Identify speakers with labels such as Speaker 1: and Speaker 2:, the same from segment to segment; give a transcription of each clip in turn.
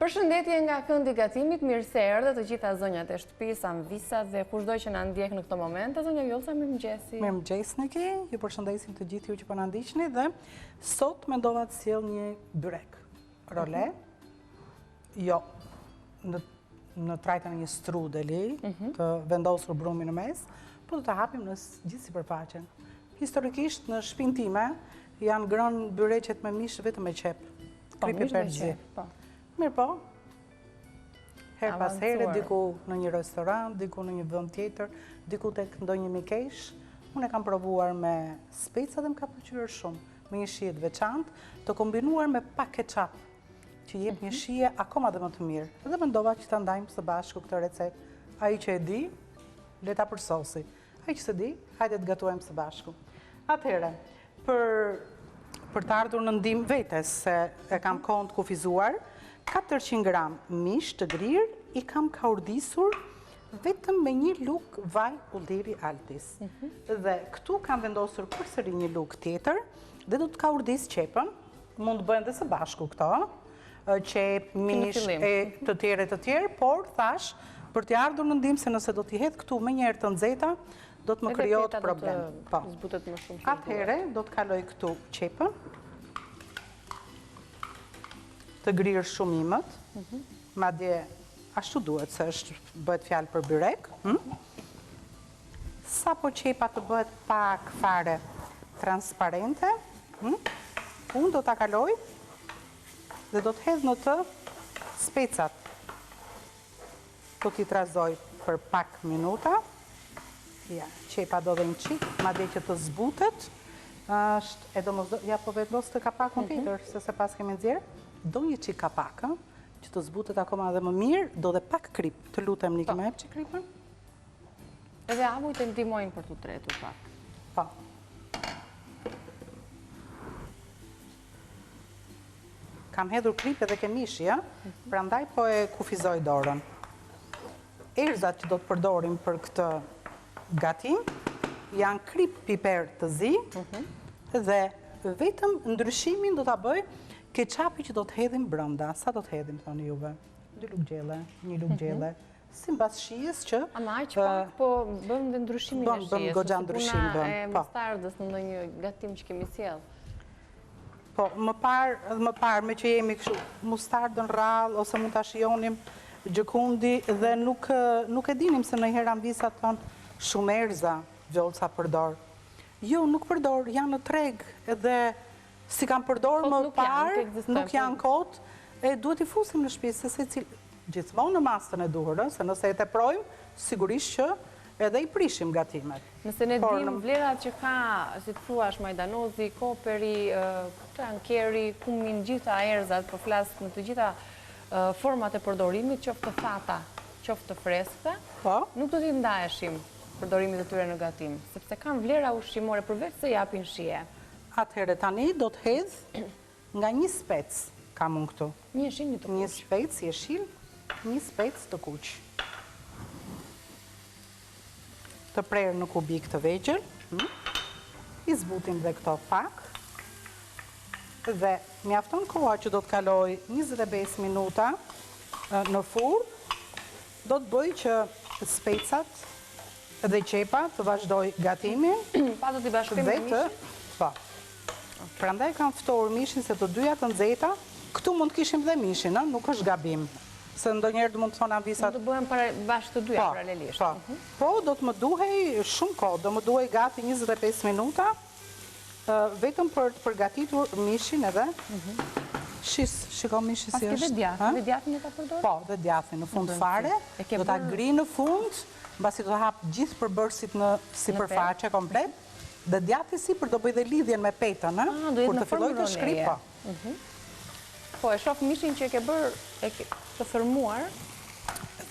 Speaker 1: Përshëndetje nga këndi gatimit, mirë se erdhe të gjitha zonjat e shtëpisë, anvisat dhe kushdo që na ndjek në këtë moment. Zonja Vjollca, mirëmëngjesi.
Speaker 2: Mirëmëngjes Niki, ju përshëndesim të gjithë ju që po na ndiqni dhe sot mendova të sjell një byrek role, jo në trajtën e një strudeli, të vendosur brumi në mes, po do ta hapim në gjithë sipërfaqen. Historikisht në shtëpinë time janë ngrënë byreqet me mish vetëm me qep. Kripi perzi. Mirë po, her pas here, diku në një restoran, diku në një vend tjetër, diku tek ndonjë mikesh, unë e kam provuar me speca dhe më ka pëlqyer shumë, me një shije të veçantë, të kombinuar me pak ketchup, që jep një shije akoma dhe më të mirë. Dhe mendova që ta ndajmë së bashku këtë recetë. Ai që e di, le ta përsosi. Ai që s'e di, hajde të gatuajmë së bashku. Atëherë, për të ardhur në ndihmë vetes se e kam kohën të kufizuar, 400 gram mish të grirë i kam kaurdisur vetëm me një lugë vaj ulliri altis. Dhe këtu kam vendosur përsëri një lugë tjetër dhe do të kaurdis qepën, mund të bëhen dhe së bashku këto, qep, mish, të tjerë, por thash për të ardhur në ndihmë se nëse do t'i hedh këtu me një herë të nxehta, do të më krijohet problem. Atëherë do të kaloj këtu qepën, të grirë shumë imët, madje ashtu duhet se është bëhet fjalë për byrek. Sa po qepa të bëhet pak fare transparente, unë do t'a kaloj dhe do të hedh në të specat. Do t'i trazoj për pak minuta. Ja, qepa do dhe një qik, madje që të zbutet. E do mos do, ja po vendos të kapakun tjetër, se pas kemi nxjerr. Do një qik kapaka, që të zbutet akoma dhe më mirë, do dhe pak krip. Të lutem një këmë që kripën.
Speaker 1: Edhe avujt e ndihmojnë për të tretur pak.
Speaker 2: Po. Kam hedhur krip edhe ke mishi, prandaj po e kufizoj dorën. Erëzat që do të përdorim për këtë gatim, janë krip piper të zi, dhe vetëm ndryshimin do t'a bëj keqapi që do të hedhim brënda. Sa do të hedhim, thoni juve? 2 lugë gjelle, 1 lugë gjelle. Si mbas shijes që...
Speaker 1: Ama aq pak, po bëm dhe ndryshimin e shijes.
Speaker 2: Bëm goxha ndryshim, bëm.
Speaker 1: Puna e mustardës në ndonjë gatim që kemi sjell.
Speaker 2: Po, më parë, me që jemi kështu, mustardën rrallë, ose mund ta shijonim gjëkundi, dhe nuk e dinim se ndonjëherë anvisat tonë shumë erza Vjollca përdor. Jo, nuk përdor, janë në treg, edhe si kam përdor më parë, nuk janë kot, e duhet i fusim në shtëpi, se gjithmonë në mastën e duhur, se nëse e teprojmë, sigurisht që edhe i prishim gatimet.
Speaker 1: Nëse ne dim vlerat që ka, si të thuash, majdanozi, koperi, trankeri, kumin, gjitha erzat, po flas në të gjitha format e përdorimit, qoftë të fata, qoftë të freskëta, nuk do t'i ndaheshim përdorimit të tyre në gatim, sepse kanë vlera ushqimore përveç se japin shije.
Speaker 2: Atëherë tani do të hedh nga një spec, kam unë këtu.
Speaker 1: Një jeshil, një të kuq.
Speaker 2: Një spec jeshil, një spec të kuq. Të prerë në kubik të vegjël. I zbutim dhe këto pak. Dhe mjafton koha që do të kaloj 25 minuta në furrë. Do të bëj që specat dhe qepa të vazhdoj gatimin.
Speaker 1: Pa do t'i bashkojmë me mishin?
Speaker 2: Po. Prandaj kam ftohur mishin se të dyja të nxehta, këtu mund të kishim dhe mishin, nuk është gabim. Se ndonjëherë mund të thonë anvisat...
Speaker 1: Mund të bëhem bashkë të dyja paralelisht.
Speaker 2: Po, do të më duhej shumë kohë, do më duhej gati 25 minuta, vetëm për të përgatitur mishin edhe. Shiko mishin si është.
Speaker 1: Paske dhe djathën e ta përdorë?
Speaker 2: Po, dhe djathën në fund fare, do ta gri në fund, mbasi do të hap gjithë përbërësit në sipërfaqe komplet. Dhe djati sipër do bëj dhe lidhjen me petën, kur të filloj të shkrip, po.
Speaker 1: Po, e shoh mishin që e ke bërë të thërmuar,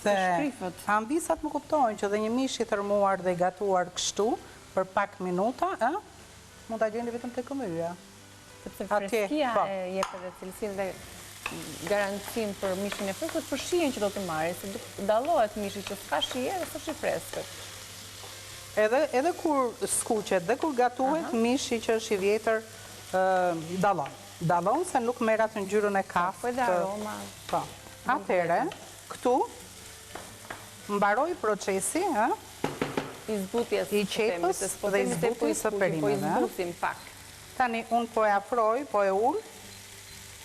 Speaker 1: të shkrifët.
Speaker 2: Dhe anvisat më kuptojnë që dhe një mish i thërmuar dhe i gatuar kështu, për pak minuta, mund ta gjeni vetëm te këmbëja.
Speaker 1: Sepse freskia e jep edhe cilësinë dhe garancinë për mishin e freskët, për shijen që do të marrë, se dallohet mishi që s'ka shije dhe s'është i freskët.
Speaker 2: Edhe kur skuqet dhe kur gatuhet, mishi që është i vjetër dallon. Dallon se nuk merrat në ngjyrën e kaftë.
Speaker 1: Po edhe aroma.
Speaker 2: Po. Atëre, këtu, mbaroj procesi,
Speaker 1: I zbutjes
Speaker 2: I qepës dhe I zbutjes së perimeve.
Speaker 1: Po I zbutim pak.
Speaker 2: Tani, unë po e afroj, po e ullë,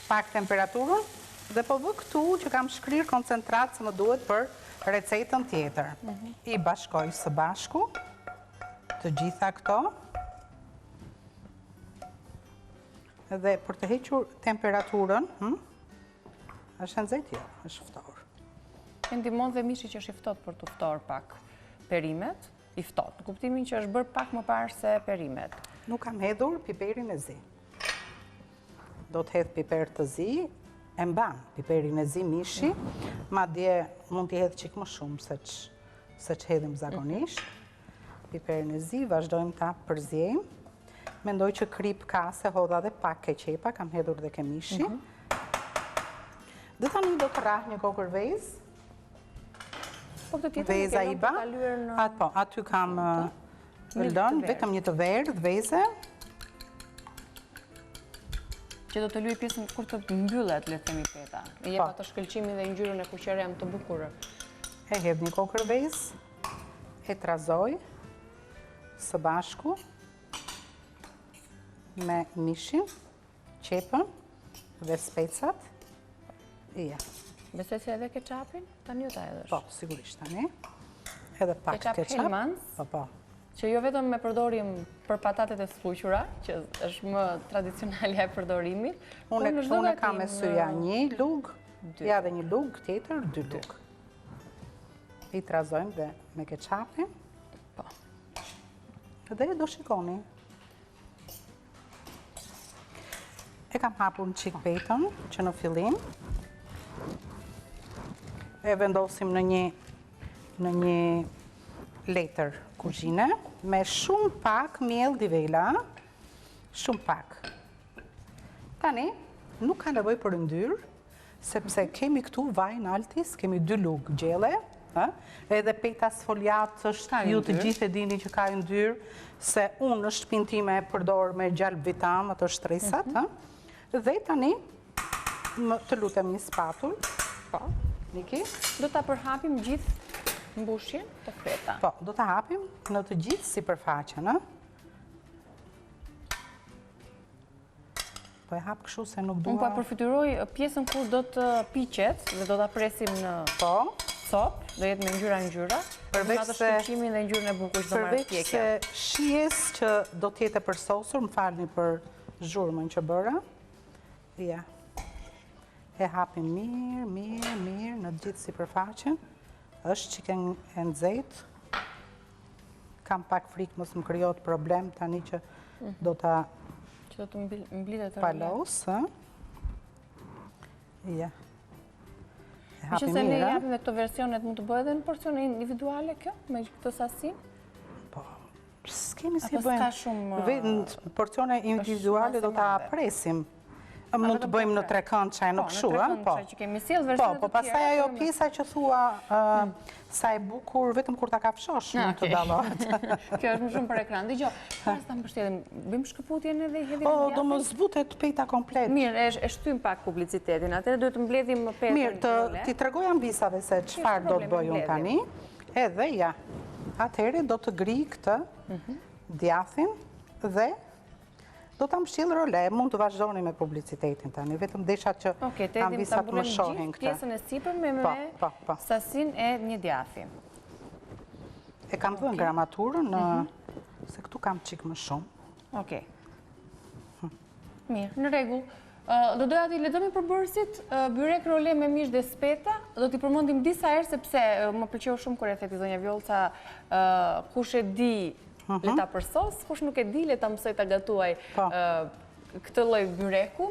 Speaker 2: pak temperaturën, dhe po vë këtu që kam shkrirë koncentrat se më duhet për recetën tjetër. I bashkoj së bashku, të gjitha këto, dhe për të hequr temperaturën, është nxehtë jo, është ftohtë.
Speaker 1: E ndihmon dhe mishi që është I ftohtë për të ftohur pak perimet, I ftohtë, në kuptimin që është bërë pak më parë se perimet.
Speaker 2: Nuk kam hedhur piperin e zi. Do të hedh piper të zi, e mban piperin e zi mishi, madje mund t'i hedh çik më shumë se që hedhim zakonisht. Piperin e zi, vazhdojmë ta përzjejmë. Mendoj që krip ka se hodha dhe pak keqepa, kam hedhur dhe ke mishi. Dhe tani do të rrah një kokër vezë.
Speaker 1: Po këtë tjetër
Speaker 2: Veza I ba, aty kam lënë, vetëm një të verdhë, veze.
Speaker 1: Që do të luaj pjesën kur të mbyllet, le të themi peta. I jep atë shkëlqimin dhe ngjyrën e kuqerem të bukur.
Speaker 2: E hedh një kokër vezë, e trazoj së bashku me mishin, qepën dhe specat.
Speaker 1: Besoj se edhe keqapin, tani u ta edhësh.
Speaker 2: Po, sigurisht tani. Edhe pak keqap.
Speaker 1: Keqap Hellmann's,
Speaker 2: Po.
Speaker 1: që jo vetëm me përdorim për patatet e skuqura, që është më tradicionalja e përdorimit.
Speaker 2: Unë kam me syja një lug, ja dhe një lug tjetër, 2 lug. I trazojmë dhe me keqapin.
Speaker 1: Po.
Speaker 2: Dhe do shikoni. E kam hapur në qik petën, që në fillim. E vendosim në një letër kuzhine, me shumë pak miell divela, shumë pak. Tani, nuk ka nevojë për yndyrë, sepse kemi këtu vaj në altis, kemi 2 lugë gjelle, edhe peta sfoliat është, ju të gjithë e dini që ka yndyrë, se unë në shtëpinë time e përdor me gjalp vitam, ato shtresat, dhe tani, të lutem një spatull, Niki?
Speaker 1: Do ta përhapim gjithë mbushjen të feta.
Speaker 2: Po, do ta hapim në të gjithë sipërfaqen, Po e hap kështu se nuk dua.
Speaker 1: Unë pa përfytyroj pjesën kur do të piqet dhe do ta presim në copë, do jetë me ngjyra. Përveç se shqiptimin dhe ngjyrën e bukur që do marrë pjekja.
Speaker 2: Përveç se shijes që do të jetë përsosur, më falni për zhurmën që bëra. Ja. E hapim mirë në gjithë sipërfaqen. Është çike e nxehtë. Kam pak frikë mos më krijohet problem tani që do ta
Speaker 1: që do të mblitet
Speaker 2: palos, Ja. E
Speaker 1: hapim mirë. Që se ne japim dhe këto versionet mund të bëhet edhe në porcione individuale kjo, me këtë sasi?
Speaker 2: Po, s'kemi si
Speaker 1: bëjmë. Apo s'ka shumë...
Speaker 2: Në porcione individuale do ta presim. Mund të bëjmë në 3 kënd çaj në kështu,
Speaker 1: po. Që kemi sjell versionet të tjera.
Speaker 2: Po, pastaj ajo pjesa që thua sa e bukur vetëm kur ta kafshosh mund të dallohet.
Speaker 1: Kjo është më shumë për ekran. Dgjoj, pas ta mbështetim, bëjmë shkëputjen edhe i hedhim.
Speaker 2: Po, do më zbutet peta komplet.
Speaker 1: Mirë, e shtym pak publicitetin. Atëherë duhet të mbledhim petën.
Speaker 2: Mirë, ti tregoj ambisave se çfarë do të bëj unë tani. Edhe ja. Atëherë do të grij këtë djathin dhe do ta mbështjell role, mund të vazhdoni me publicitetin tani, vetëm desha që ambisat më shohin këtë.
Speaker 1: Pjesën e sipërme me sasin e një djathi.
Speaker 2: E kam dhënë gramaturën, se këtu kam çik më shumë.
Speaker 1: Okej. Mirë, në rregull. Do doja t'i lexojmë përbërësit, byrek role me mish dhe speta, do t'i përmendim disa herë sepse më pëlqeu shumë kur e theti zonja Vjollca, kush e di le ta përsos, kush nuk e di, le ta mësoj ta gatuaj këtë lloj byreku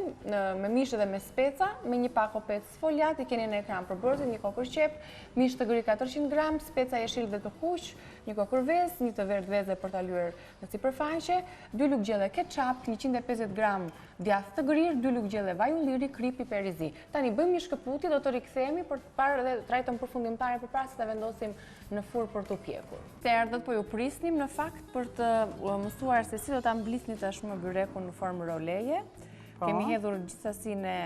Speaker 1: me mish dhe me speca, me një pako pec sfoliat, i keni në ekran përbërësit, një kokër qep, mish të gri 400 gram, speca jeshil dhe të kuq, një kokër vezë, një të verdh vezë për ta lyer në sipërfaqe, 2 lugë gjelle ketchup, 150 gram djath të grirë, 2 lugë gjelle vaj ulliri, krip, piper i zi. Tani bëjmë një shkëputje, do të rikthehemi për të parë dhe trajton përfundimtare përpara se ta vendosim në furr për të pjekur. Se erdhët po ju prisnim në fakt për të mësuar se si do ta mblisni tashmë byrekun në formë roleje. Kemi hedhur gjithsesinë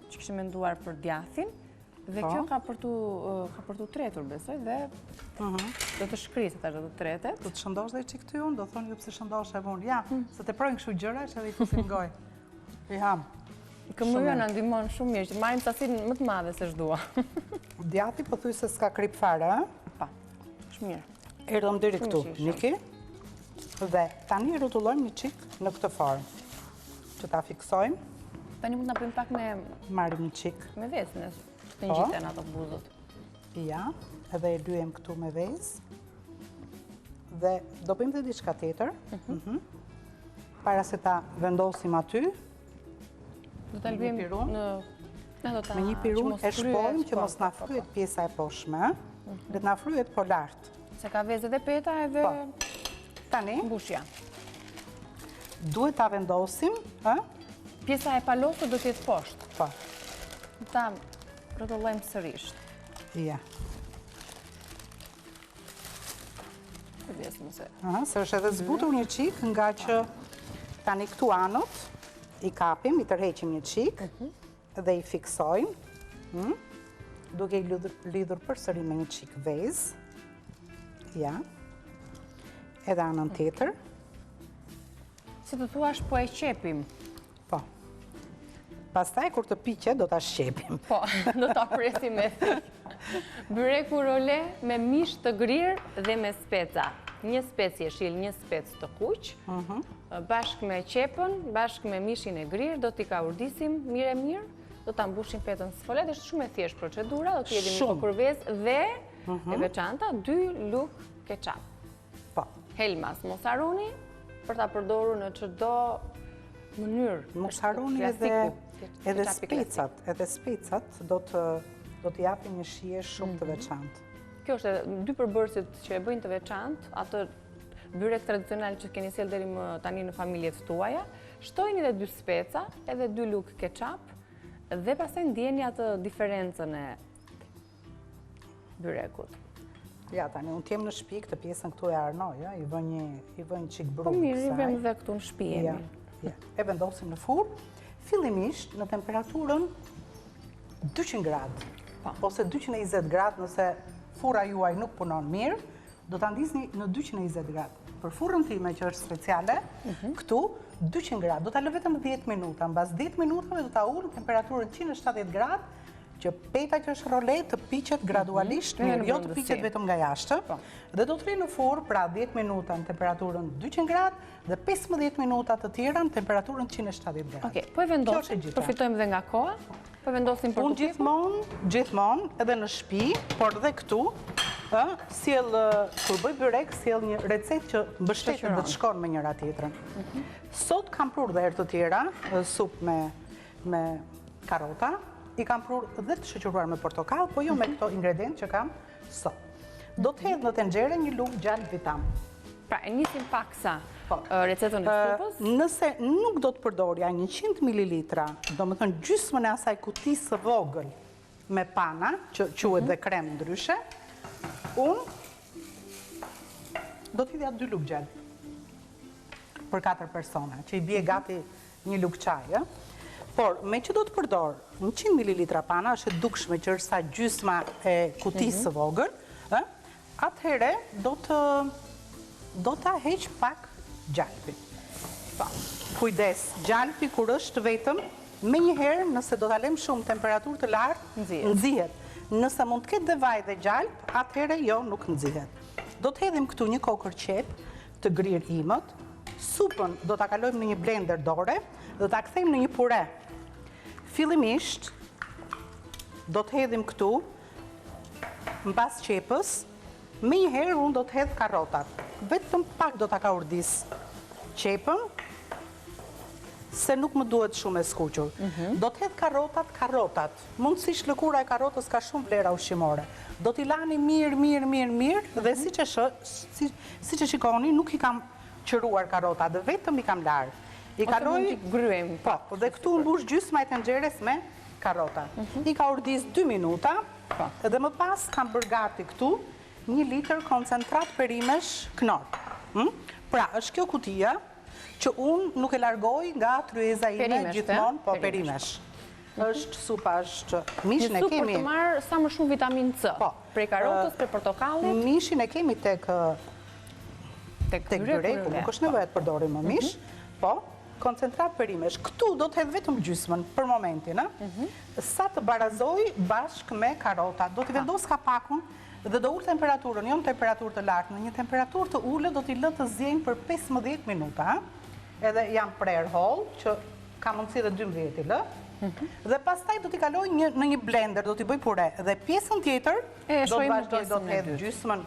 Speaker 1: që kishim menduar për djathin. Dhe kjo ka për tu tretur, besoj, dhe do të shkrisë të të tretet.
Speaker 2: Do të shëndosh dhe i qikë ty unë, do thonë ju pëse shëndosh e vonë. Ja, se të projnë këshu gjëra që edhe i kusin ngoj. I ham.
Speaker 1: Këmuja në ndimon shumë mirë, që marim sasin më të madhe se shdua.
Speaker 2: Djati po thuj se s'ka krip fare,
Speaker 1: Pa, shumë mirë.
Speaker 2: Erdhëm diri këtu, Niki. Dhe tani rrotullojmë një qik në këtë formë. Që ta fiksojmë.
Speaker 1: Tani mund të bëjmë pak me...
Speaker 2: Marim një qik.
Speaker 1: Me vezë, në të njiten ato buzët.
Speaker 2: Ja, edhe e lyem këtu me vezë. Dhe do bëjmë dhe diçka tjetër. Para se ta vendosim aty.
Speaker 1: Do të lëbim në...
Speaker 2: Me një pirun e shpojmë që mos na fryet pjesa e poshme. Dhe na fryet po lartë.
Speaker 1: Se ka vezë dhe peta edhe...
Speaker 2: Tani,
Speaker 1: mbushja.
Speaker 2: Duhet ta vendosim.
Speaker 1: Pjesa e palosë do t'jetë poshtë.
Speaker 2: Po.
Speaker 1: Ta rrotullojmë sërish.
Speaker 2: Ja. Se është edhe zbutur një qik nga që tani këtu anët i kapim, i tërheqim një qik dhe i fiksojmë duke i lidhur përsëri me një qik vezë. Ja. Edhe anën tjetër.
Speaker 1: Si të thuash, po e qepim.
Speaker 2: Po. Pastaj, kur të piqe, do t'a shqepim.
Speaker 1: Po, do t'a presim me thikë. Byreku role me mish të grirë dhe me speca. Një spec jeshil, një spec të kuq, bashkë me qepën, bashkë me mishin e grirë, do t'i ka urdisim mirë, do t'a mbushim petën së folet, është shumë e thjesht procedura, do t'i jedim një kurvez dhe, e veçanta, 2 luk keqap. Helmas, mos harroni për ta përdorur në çdo mënyrë.
Speaker 2: Mos harroni edhe specat do t'i japin një shije shumë të veçantë.
Speaker 1: Kjo është 2 përbërësit që e bëjnë të veçantë, atë byrek tradicional që keni sjellë deri më tani në familjet tuaja, shtojini edhe 2 speca, edhe 2 luk keqap, dhe pastaj ndjeni atë diferencën e byrekut.
Speaker 2: Ja, tani, unë t'jem në shtëpi, këtë pjesën këtu e arnoj, i vë një qik brungë.
Speaker 1: Po mirë, i vëm dhe këtu në shtëpi jemi.
Speaker 2: E vendosim në furrë, fillimisht në temperaturën 200 gradë, ose 220 gradë nëse furra juaj nuk punon mirë, do t'a ndisni në 220 gradë. Për furrën time që është speciale, këtu 200 gradë, do t'a lë vetëm 10 minuta, mbas 10 minutave do t'a ullë temperaturën 170 gradë, që peta që është role të piqet gradualisht, mirë, jo të piqet vetëm nga jashtë, dhe do të rinë në furrë pra 10 minuta në temperaturën 200 gradë dhe 15 minuta të tjera në temperaturën 170 gradë.
Speaker 1: Oke, po e vendosim, përfitojmë dhe nga koha, po e vendosim për të pipu?
Speaker 2: Unë gjithmonë, edhe në shtëpi, por dhe këtu, kur bëj byrek, sjell një recet që mbështetet dhe të shkon me njëra tjetrën. Sot kam prur dhe herë të tjera, supë me karota, i kam prur dhe të shoqëruar me portokall, po jo me këto ingredient që kam sot. Do të hedh në tenxhere një lugë gjallë vitam.
Speaker 1: Pra, e nisim paksa recetën e supës?
Speaker 2: Nëse nuk do të përdorja 100 ml, do më thënë gjysmën e asaj kutisë së vogël me pana, që quhet dhe krem ndryshe, unë do t'i dhja 2 lugë gjallë për 4 persona, që i bie gati një lugë çaj. Por, me që do të përdor 100 ml pana, është e dukshme që është sa gjysma e kutisë së vogël, atëhere do të heq pak gjalpi. Kujdes, gjalpi kur është vetëm, me njëherë nëse do të alem shumë temperaturë të lartë, nxihet. Nëse mund të ketë dhe vaj dhe gjalp, atëhere jo, nuk nxihet. Do të hedhim këtu një kokër qep të grirë imët, supën do të kalojmë në një blender dore, do të kthejmë në një pure. Fillimisht, do të hedhim këtu, mbas qepës, me njëherë unë do të hedh karotat. Vetëm pak do të ka urdis qepën, se nuk më duhet shumë e skuqur. Do të hedh karotat. Mundësisht lëkura e karotës ka shumë vlera ushqimore. Do t'i lani mirë, dhe si që shikoni, nuk i kam qëruar karotat, dhe vetëm i kam larë.
Speaker 1: Ose mund t'i gryem.
Speaker 2: Po, dhe këtu mbush gjysma e tenxheres me karota. I ka urdis 2 minuta, dhe më pas kam bërgati këtu 1 litër koncentrat perimesh Knorr. Pra, është kjo kutia që unë nuk e largoj nga tryeza ime gjithmonë, po perimesh. është supa, është mishin e
Speaker 1: Një supë për
Speaker 2: kemi.
Speaker 1: të marrë sa më shumë vitamin C.
Speaker 2: Po.
Speaker 1: Prej karotës, prej portokallit.
Speaker 2: Mishin e kemi tek byreku, nuk është nevojë të përdorim më mish, po koncentrat perimesh. Këtu do të hedh vetëm gjysmën për momentin, sa të barazoj bashkë me karota. Do t'i vendos kapakun dhe do ullë temperaturën, jo në temperaturë të lartë, në një temperaturë të ullë do t'i lë të zjenjë për 15 minuta. Edhe jam prerë hollë, që ka mundësi dhe 12 i lë. Dhe pastaj do t'i kaloj në një blender, do t'i bëj pure. Dhe pjesën tjetër, do të vazhdoj, do të hedh gjysmën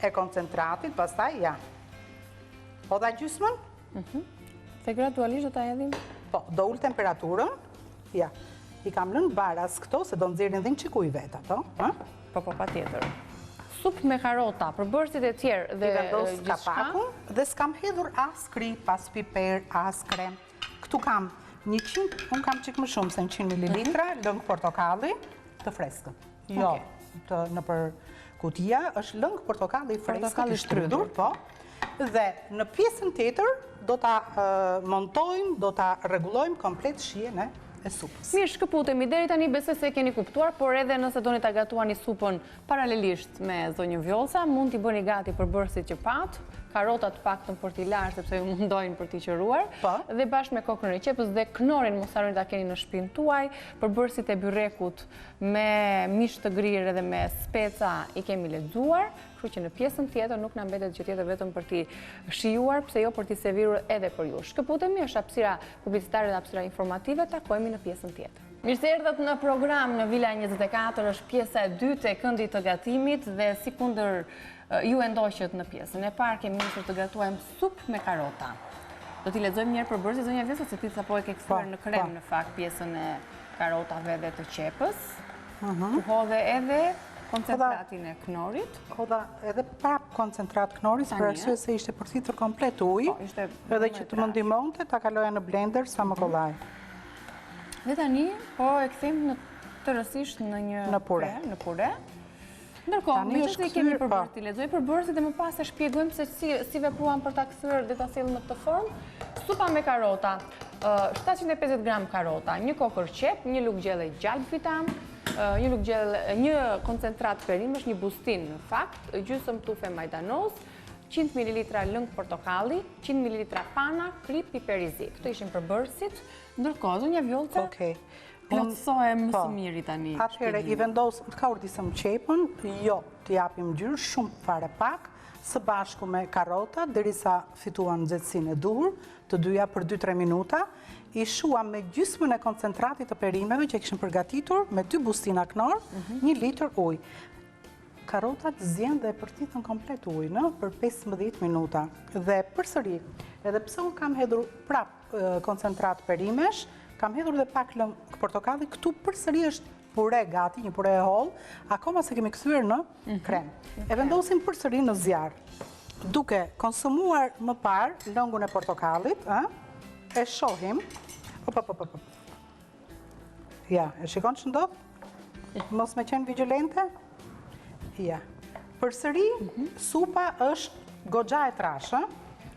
Speaker 2: e koncentratit, pastaj, ja. Po dha gjysmën?
Speaker 1: Se gradualisht do ta hedhim?
Speaker 2: Po, do ullë temperaturën, ja. I kam lënë baras këto, se do nëzirin dhe në qikuj vetë ato.
Speaker 1: Po, pa tjetër. Supë me karota, përbërësit e tjerë dhe
Speaker 2: gjithçka. I vendos kapakun dhe s'kam hedhur as krip, as piper, as krem. Këtu kam 100, unë kam qik më shumë se 100 ml lëng portokalli të freskët. Jo, në për kutia është lëng portokalli freskët i shtrydhur, po. Dhe në pjesën tjetër do ta montojmë, do ta rregullojmë komplet shijen e supës.
Speaker 1: Mirë, shkëputemi, deri tani besoj se keni kuptuar, por edhe nëse doni ta gatuani supën paralelisht me zonjën Vjollca, mund t'i bëni gati përbërësit që patë, karotat paktën për t'i larë, sepse ju mundojnë për t'i qëruar, dhe bashkë me kokën e qepës dhe knorin mos harroni ta keni në shtëpinë tuaj, përbërësit e byrekut me mish të grirë dhe me speca i kemi lexuar, kështu që në pjesën tjetër nuk na mbetet që tjetër vetëm për t'i shijuar, pse jo për t'i servirur edhe për ju. Shkëputemi, është hapësira publicitare dhe hapësira informative, takojmë në pjesën tjetër. Mirë se erdhët në program në Vila 24, është pjesa e dytë e këndit të gatimit dhe si kundër ju e ndoqët në pjesën e parë kemi nisur të gatuajmë supë me karota. Do t'i lexojmë njëherë përbërësit zonja Vjollca se ti sapo e ke kthyer në krem në fakt pjesën e karotave dhe të qepës. Tu hodhe edhe koncentratin e knorit.
Speaker 2: Hodha edhe prap koncentrat knorit, për arsye se ishte përthithur komplet ujë, edhe që të më ndihmonte ta kaloja në blender sa më kollaj.
Speaker 1: Dhe tani, po e kthejmë në tërësisht në një pure. Ndërkohë, me që kemi përbërës t'i lexoj përbërësit dhe më pas e shpjegojmë se si vepruam për ta kthyer dhe ta sjellëm në këtë formë. Supa me karota, 750 gram karota, një kokër qep, një lugë gjelle gjalp vitam, një koncentrat perimesh, një bustin në fakt, gjysmë tufe majdanoz, 100 ml lëng portokalli, 100 ml pana, krip, piper i zi. Këto ishin përbërësit. Ndërkohë, zonja Vjollca, plotësohem më së miri tani.
Speaker 2: Atëherë i vendos, të ka urdisëm qepën, jo të japim gjyrë, shumë fare pak, së bashku me karota, derisa fituan nxehtësinë e duhur, të dyja për 2-3 minuta, i shuam me gjysmën e koncentratit të perimeve që kishim përgatitur, me 2 bustina knor, 1 litër ujë. Karotat zjen dhe përthithën komplet ujë, për 15 minuta. Dhe përsëri, edhe pse unë kam hedhur prap koncentrat perimesh, kam hedhur dhe pak lëng portokalli, këtu përsëri është pure gati, një pure e hollë, akoma se kemi kthyer në krem. E vendosim përsëri në zjarr. Duke konsumuar më parë lëngun e portokallit, e shohim. Ja, e shikon që ndodh? Mos me qenë vigjilente? Ja. Përsëri, supa është goxha e trashë.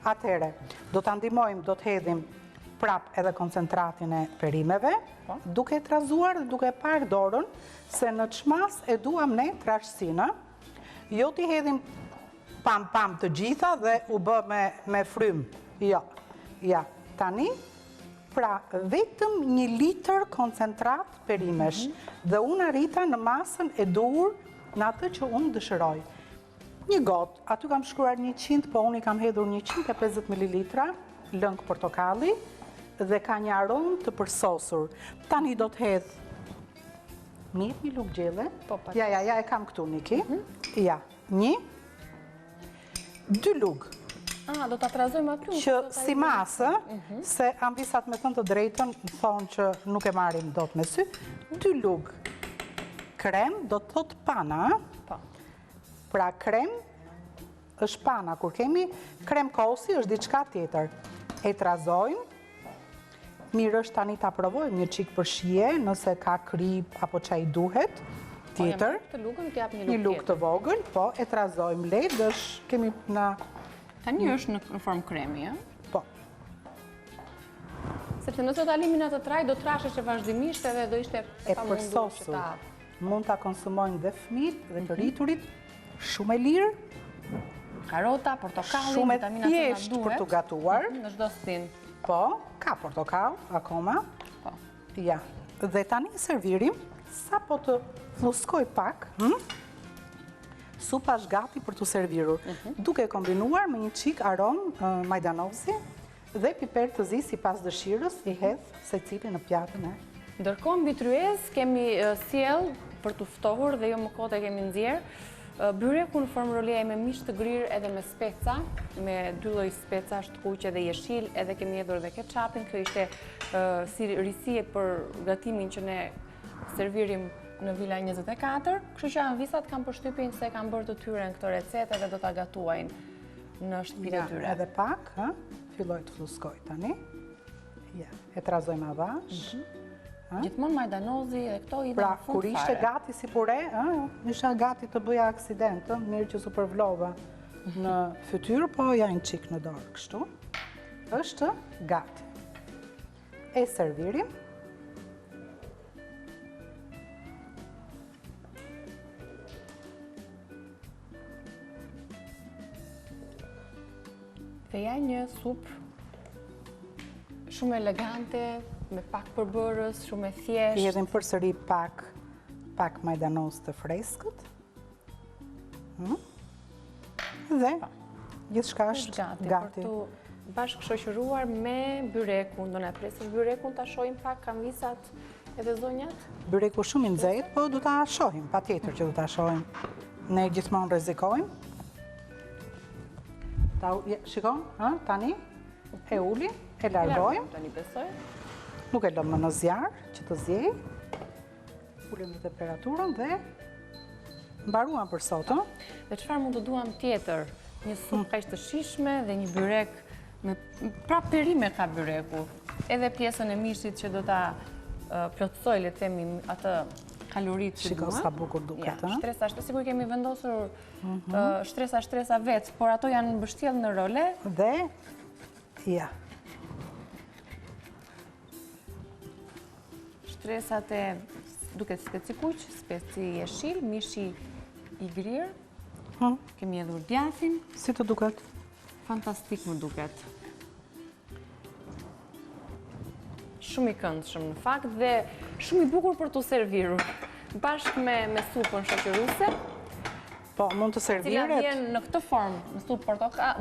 Speaker 2: Atëhere, do të ndihmojmë, do të hedhim prap edhe koncentratin e perimeve, duke trazuar dhe duke parë dorën, se në çmas e duam ne trashësinë, jo t'i hedhim pam të gjitha dhe u bë me frym. Jo, ja, tani, pra vetëm 1 litër koncentrat perimesh, dhe unë arrita në masën e duhur në atë që unë dëshiroj. Një gotë, aty kam shkruar 100, po unë i kam hedhur 150 ml lëng portokalli, dhe ka një aromë të përsosur. Tani do të hedh një lugë gjelle. Ja, e kam këtu, Niki. Ja, 1, 2 lugë.
Speaker 1: Do të trazojmë aty?
Speaker 2: Që si masë, se ambisat me thënë të drejtën, thonë që nuk e marim do të me sy, 2 lugë. Krem do të thot pana. Pra krem është pana, kur kemi krem kosi është diçka tjetër. E trazojmë. Mirë është tani ta provojmë një qikë për shije, nëse ka krip apo që i duhet, tjetër. Një lugë të vogël, po, e trazojmë lejtë, kemi në...
Speaker 1: Tani është në formë kremi,
Speaker 2: Po.
Speaker 1: Sepse nëse ta limin atë traj, do trashesh e vazhdimisht edhe do ishte
Speaker 2: E përsosur. Mund ta konsumojnë dhe fëmijët dhe të rriturit, shumë e lirë,
Speaker 1: karota, portokalli,
Speaker 2: shumë e
Speaker 1: vitamina C na
Speaker 2: thjeshtë për të gatuar.
Speaker 1: Në çdo stin.
Speaker 2: Po, ka portokall akoma.
Speaker 1: Po.
Speaker 2: Ja. Dhe tani servirim, sa po të fluskoj pak, supa është gati për të servirur. Duke kombinuar me një çik aromë majdanozi dhe piper të zi sipas dëshirës, i hedh secili në pjatën e.
Speaker 1: Ndërkohë mbi tryezë kemi sjell për të ftohur dhe jo më kote kemi nxjerr byrekun në formë roleje me mish të grirë edhe me speca, me 2 lloj specash të kuqe dhe jeshil, edhe kemi hedhur dhe ketchupin. Kjo ishte si risie për gatimin që ne servirim në Villa 24, kështu që anvisat kanë përshtypjen se kanë bërë të tyren këto recete dhe do ta gatuajnë në shtëpinë e tyre.
Speaker 2: Edhe pak, filloj të fluskoj tani. Ja, e trazojmë avash.
Speaker 1: Gjithmonë majdanozi dhe këto i dhe
Speaker 2: Pra,
Speaker 1: në fund
Speaker 2: kur ishte gati si pure, isha gati të bëja aksident, mirë që su përvlova në fytyrë, po ja një qik në dorë kështu. Është gati. E servirim.
Speaker 1: Dhe ja një supë shumë elegante, me pak përbërës, shumë e thjeshtë.
Speaker 2: I edhim përsëri pak majdanoz të freskët. Dhe gjithçka është gati.
Speaker 1: Për të bashkë shoqëruar me byrekun. Do na presësh byrekun ta shohim pak kanvisat edhe zonjat?
Speaker 2: Byreku shumë i nxehtë, po do ta shohim, patjetër që do ta shohim. Ne gjithmonë rrezikojmë. Shikon, tani e uli, e largojmë.
Speaker 1: Tani besoj.
Speaker 2: Nuk e lëmë më në zjarë që të zjej. Ulim në temperaturën dhe mbaruam për sot.
Speaker 1: Dhe çfarë mund të duam tjetër? Një supë kaq të shijshme dhe një byrek me prap perime ka byreku. Edhe pjesën e mishit që do ta plotësoj, le të themi, atë kaloritë që
Speaker 2: Shiko sa bukur duket.
Speaker 1: Shtresa, sigur kemi vendosur shtresa vetë, por ato janë mbështjellë në role.
Speaker 2: Dhe, ja.
Speaker 1: Shtresat e duket speci kuq, speci jeshil, mishi i grirë. Kemi edhur djathtin.
Speaker 2: Si të duket?
Speaker 1: Fantastik më duket. Shumë i këndshëm në fakt dhe shumë i bukur për të servirur. Bashkë me supën shoqëruese.
Speaker 2: Po, mund të serviret.
Speaker 1: Cila vjen në këtë formë, në supë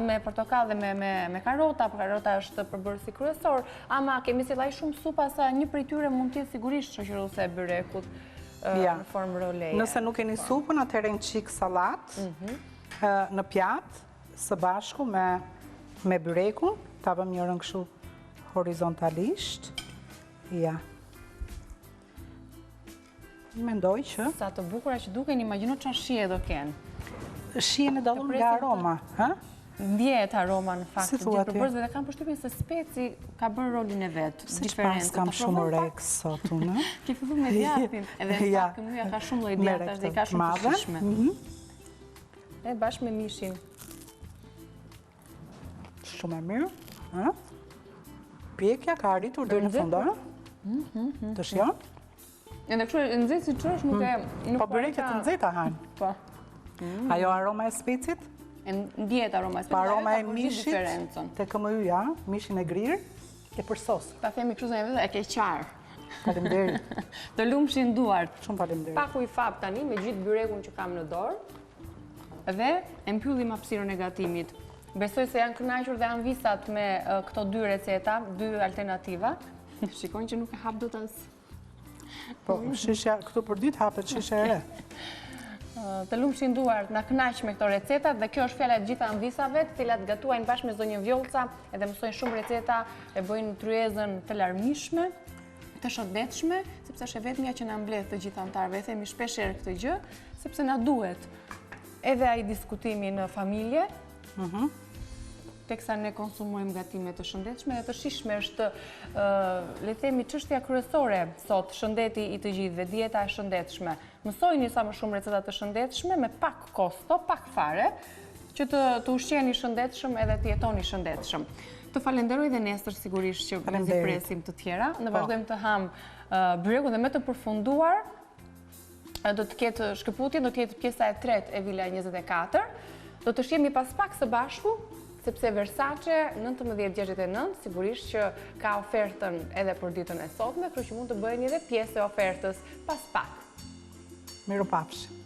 Speaker 1: me portokall dhe me karota, por karota është përbërësi kryesor, ama kemi sjellaj shumë supa sa një prej tyre mund të jetë sigurisht shoqëruese e byrekut në formë roleje.
Speaker 2: Nëse nuk keni supën, atëherë një çik sallat në pjatë së bashku me byrekun, ta vëmë njërën kështu horizontalisht. Ja. Mendoj që...
Speaker 1: Sa të bukura që duken, imagjino çfarë shije do kenë.
Speaker 2: Shijen e dallon nga aroma,
Speaker 1: Ndjehet aroma në fakt.
Speaker 2: Si thua ti?
Speaker 1: Dhe kam përshtypjen se speci ka bërë rolin e vet.
Speaker 2: Siç pas kam shumë reks sot unë.
Speaker 1: Ke filluar me djathtin, edhe në fakt këmyja ka shumë lloj djathash dhe ka shumë të shijshme. E bashkë me mishin.
Speaker 2: Shumë e mirë. Pjekja ka arritur deri në fund, Të shijon?
Speaker 1: Edhe kështu e nxehtë si çosh nuk e
Speaker 2: po byreket të nxehta han.
Speaker 1: Po.
Speaker 2: Ajo aroma e specit?
Speaker 1: Ndjehet aroma e specit.
Speaker 2: Pa aroma e mishit te KMY-ja, mishin e grirë, e përsos.
Speaker 1: Ta themi kështu zonjë vetë, e ke qarë.
Speaker 2: Faleminderit.
Speaker 1: Të lumshin duart.
Speaker 2: Shumë faleminderit.
Speaker 1: Paku i fap tani me gjithë byrekun që kam në dorë dhe e mbyllim hapësirën e gatimit. Besoj se janë kënaqur dhe anvisat me këto 2 receta, 2 alternativa. Shikojnë që nuk e hap dot as.
Speaker 2: Po, shishja, këtu për ditë hapet shishe e re.
Speaker 1: Të lumshin duart, na kënaq me këto recetat dhe kjo është fjala e gjitha anvisave, të cilat gatuajnë bashkë me zonjën Vjollca, edhe mësojnë shumë receta, e bëjnë tryezën të larmishme, të shëndetshme, sepse është e vetmja që na mbledh të gjithë anëtarëve. E themi shpesh herë këtë gjë, sepse na duhet edhe ai diskutimi në familje, teksa ne konsumojmë gatime të shëndetshme dhe të shijshme është, le të themi, çështja kryesore sot, shëndeti i të gjithëve, dieta e shëndetshme. Mësojini sa më shumë receta të shëndetshme me pak kosto, pak fare, që të ushqeni shëndetshëm edhe të jetoni shëndetshëm. Të falenderoj dhe nesër sigurisht që të presim të tjera. Ne vazhdojmë të ham bryekun dhe me të përfunduar do të ketë shkëputjen, do të jetë pjesa e tretë e Villa 24. Do të shihemi pas pak së bashku, sepse Versace 1969 sigurisht që ka ofertën edhe për ditën e sotme, kështu që mund të bëheni edhe pjesë e ofertës pas pak.
Speaker 2: Mirupafshim.